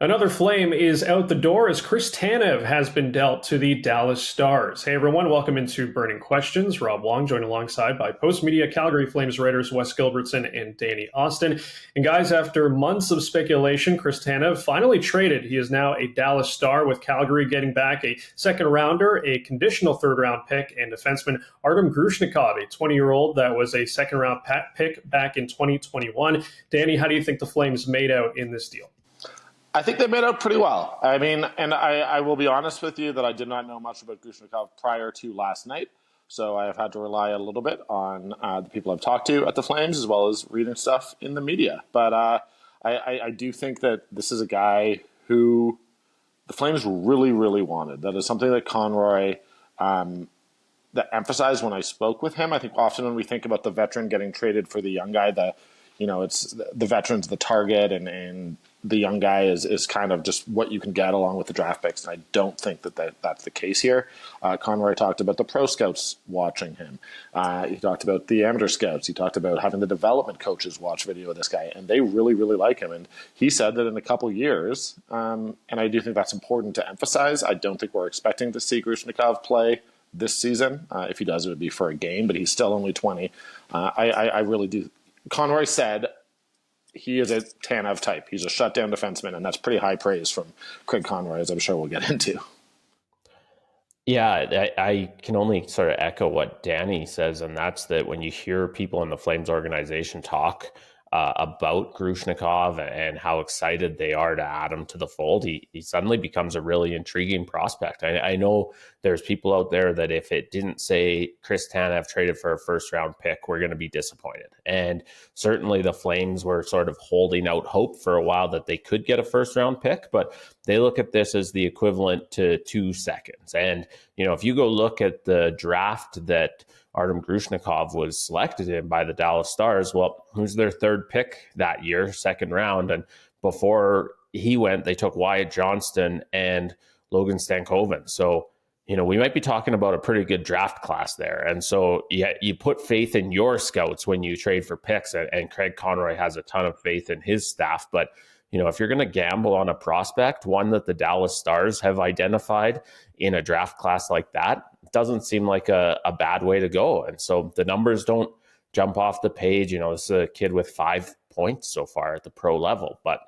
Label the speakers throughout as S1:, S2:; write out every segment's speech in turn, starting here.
S1: Another Flame is out the door as Chris Tanev has been dealt to the Dallas Stars. Hey everyone, welcome into Burning Questions. Rob Wong joined alongside by Postmedia Calgary Flames writers Wes Gilbertson and Danny Austin. And guys, after months of speculation, Chris Tanev finally traded. He is now a Dallas Star, with Calgary getting back a second rounder, a conditional third round pick, and defenseman Artem Grushnikov, a 20-year-old that was a second round pick back in 2021. Danny, how do you think the Flames made out in this deal?
S2: I think they made out pretty well. I mean, and I will be honest with you that I did not know much about Grigori prior to last night. So I have had to rely a little bit on the people I've talked to at the Flames, as well as reading stuff in the media. But I do think that this is a guy who the Flames really, really wanted. That is something that Conroy that emphasized when I spoke with him. I think often when we think about the veteran getting traded for the young guy, it's the veteran's the target, and the young guy is kind of just what you can get along with the draft picks. And I don't think that's the case here. Conroy talked about the pro scouts watching him. He talked about the amateur scouts. He talked about having the development coaches watch video of this guy, and they really, really like him. And he said that in a couple years, and I do think that's important to emphasize, I don't think we're expecting to see Grushnikov play this season. If he does, it would be for a game, but he's still only 20. I really do. Conroy said he is a Tanev type. He's a shutdown defenseman, and that's pretty high praise from Craig Conroy, as I'm sure we'll get into.
S3: Yeah, I can only sort of echo what Danny says, and that's that when you hear people in the Flames organization talk about Grushnikov and how excited they are to add him to the fold, he suddenly becomes a really intriguing prospect. I know there's people out there that if it didn't say Chris Tanev traded for a first round pick, we're going to be disappointed. And certainly the Flames were sort of holding out hope for a while that they could get a first round pick, but they look at this as the equivalent to 2 seconds. And, if you go look at the draft that Artem Grushnikov was selected in by the Dallas Stars, well, who's their third pick that year, second round? And before he went, they took Wyatt Johnston and Logan Stankoven. So, we might be talking about a pretty good draft class there. And so, yeah, you put faith in your scouts when you trade for picks, and Craig Conroy has a ton of faith in his staff. But, if you're going to gamble on a prospect, one that the Dallas Stars have identified in a draft class like that, doesn't seem like a bad way to go. And so the numbers don't jump off the page. This is a kid with 5 points so far at the pro level. But,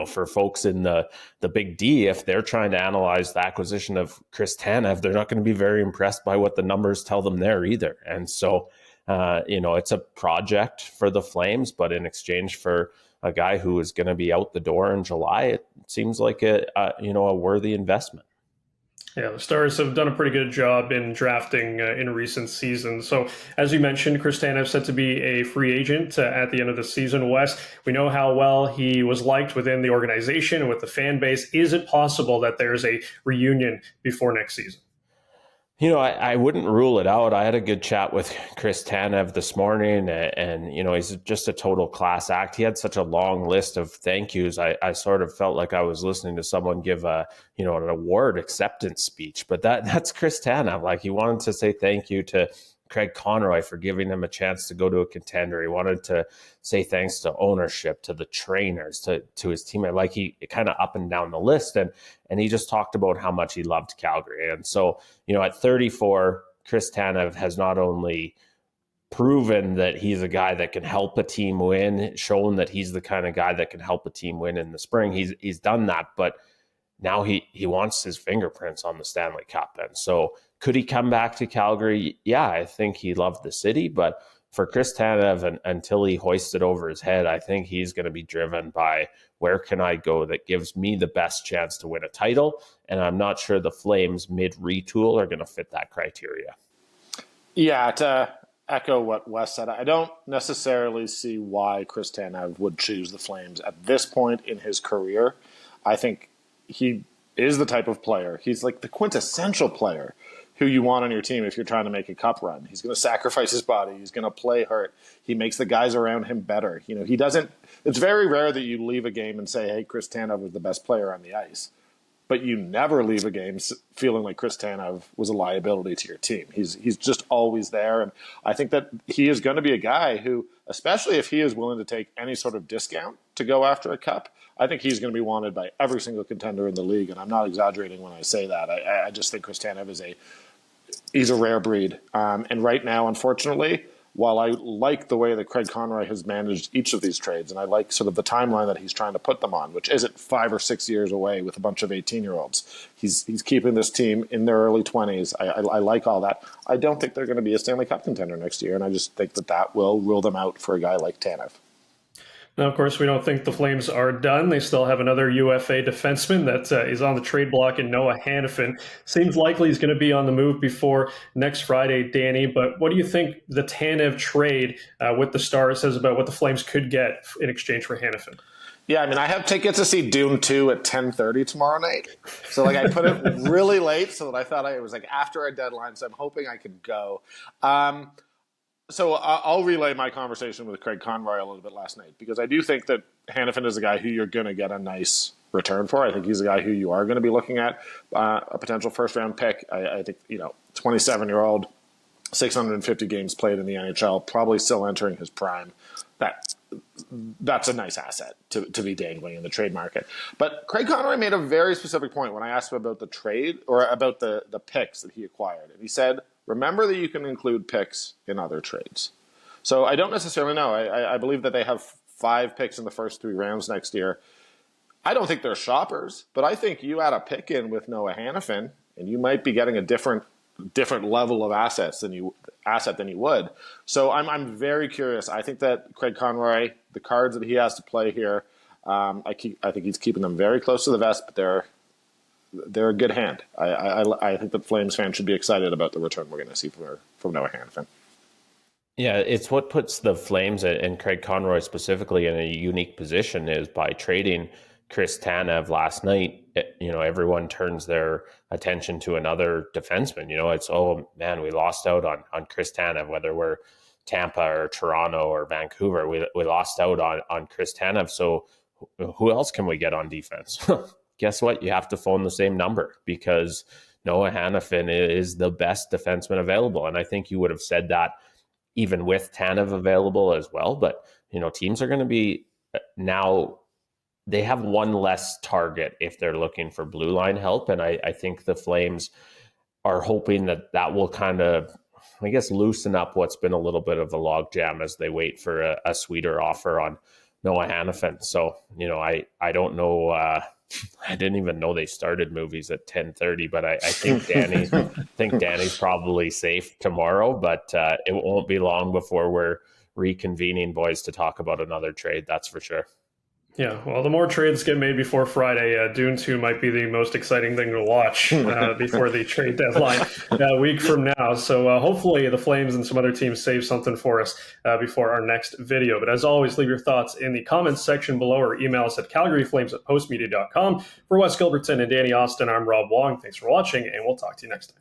S3: for folks in the big D, if they're trying to analyze the acquisition of Chris Tanev, they're not going to be very impressed by what the numbers tell them there either. And so, it's a project for the Flames, but in exchange for a guy who is going to be out the door in July, it seems like a worthy investment.
S1: Yeah, the Stars have done a pretty good job in drafting in recent seasons. So, as you mentioned, Chris Tanev set to be a free agent at the end of the season. Wes, we know how well he was liked within the organization and with the fan base. Is it possible that there's a reunion before next season?
S3: I wouldn't rule it out. I had a good chat with Chris Tanev this morning, and he's just a total class act. He had such a long list of thank yous. I sort of felt like I was listening to someone give an award acceptance speech, but that's Chris Tanev. Like, he wanted to say thank you to Craig Conroy for giving him a chance to go to a contender. He wanted to say thanks to ownership, to the trainers, to his teammate. Like, he kind of up and down the list, and he just talked about how much he loved Calgary. And so, at 34, Chris Tanev has not only proven that he's a guy that can help a team win, shown that he's the kind of guy that can help a team win in the spring. He's done that, but now he wants his fingerprints on the Stanley Cup. And so, could he come back to Calgary? Yeah, I think he loved the city, but for Chris Tanev, until he hoists it over his head, I think he's going to be driven by where can I go that gives me the best chance to win a title, and I'm not sure the Flames mid-retool are going to fit that criteria.
S2: Yeah, to echo what Wes said, I don't necessarily see why Chris Tanev would choose the Flames at this point in his career. I think he is the type of player. He's like the quintessential player who you want on your team if you're trying to make a cup run. He's going to sacrifice his body. He's going to play hurt. He makes the guys around him better. He doesn't – it's very rare that you leave a game and say, hey, Chris Tanev was the best player on the ice. but you never leave a game feeling like Chris Tanev was a liability to your team. He's just always there. And I think that he is going to be a guy who, especially if he is willing to take any sort of discount to go after a cup, I think he's going to be wanted by every single contender in the league. And I'm not exaggerating when I say that. I just think Chris Tanev he's a rare breed. And right now, unfortunately, while I like the way that Craig Conroy has managed each of these trades, and I like sort of the timeline that he's trying to put them on, which isn't 5 or 6 years away with a bunch of 18-year-olds. He's keeping this team in their early 20s. I like all that. I don't think they're going to be a Stanley Cup contender next year, and I just think that will rule them out for a guy like Tanev.
S1: Now, of course, we don't think the Flames are done. They still have another UFA defenseman that is on the trade block in Noah Hanifin. Seems likely he's going to be on the move before next Friday, Danny. But what do you think the Tanev trade with the Stars says about what the Flames could get in exchange for Hanifin?
S2: Yeah, I mean, I have tickets to see Dune 2 at 10:30 tomorrow night. So, I put it really late so that I thought it was, after a deadline. So I'm hoping I could go. So I'll relay my conversation with Craig Conroy a little bit last night, because I do think that Hanifin is a guy who you're going to get a nice return for. I think he's a guy who you are going to be looking at a potential first-round pick. I think, 27-year-old, 650 games played in the NHL, probably still entering his prime. That's a nice asset to be dangling in the trade market. But Craig Conroy made a very specific point when I asked him about the trade, or about the picks that he acquired. And he said, remember that you can include picks in other trades. So I don't necessarily know. I believe that they have 5 picks in the first 3 rounds next year. I don't think they're shoppers, but I think you add a pick in with Noah Hanifin, and you might be getting a different level of asset than you would. So I'm very curious. I think that Craig Conroy, the cards that he has to play here, I think he's keeping them very close to the vest, but they're a good hand. I think the Flames fans should be excited about the return we're going to see from Noah Hanifin.
S3: Yeah, it's what puts the Flames and Craig Conroy specifically in a unique position is by trading Chris Tanev last night. Everyone turns their attention to another defenseman. It's, oh man, we lost out on Chris Tanev, whether we're Tampa or Toronto or Vancouver. We lost out on Chris Tanev. So who else can we get on defense? Guess what? You have to phone the same number, because Noah Hanifin is the best defenseman available. And I think you would have said that even with Tanev available as well. But, teams are going to be now, they have one less target if they're looking for blue line help. And I think the Flames are hoping that will kind of, loosen up what's been a little bit of a logjam as they wait for a sweeter offer on Noah Hanifin. So, I don't know. I didn't even know they started movies at 10:30, but I think Danny's probably safe tomorrow, but it won't be long before we're reconvening, boys, to talk about another trade. That's for sure.
S1: Yeah, well, the more trades get made before Friday, Dune 2 might be the most exciting thing to watch before the trade deadline a week from now. So hopefully the Flames and some other teams save something for us before our next video. But as always, leave your thoughts in the comments section below, or email us at calgaryflames@postmedia.com. For Wes Gilbertson and Danny Austin, I'm Rob Wong. Thanks for watching, and we'll talk to you next time.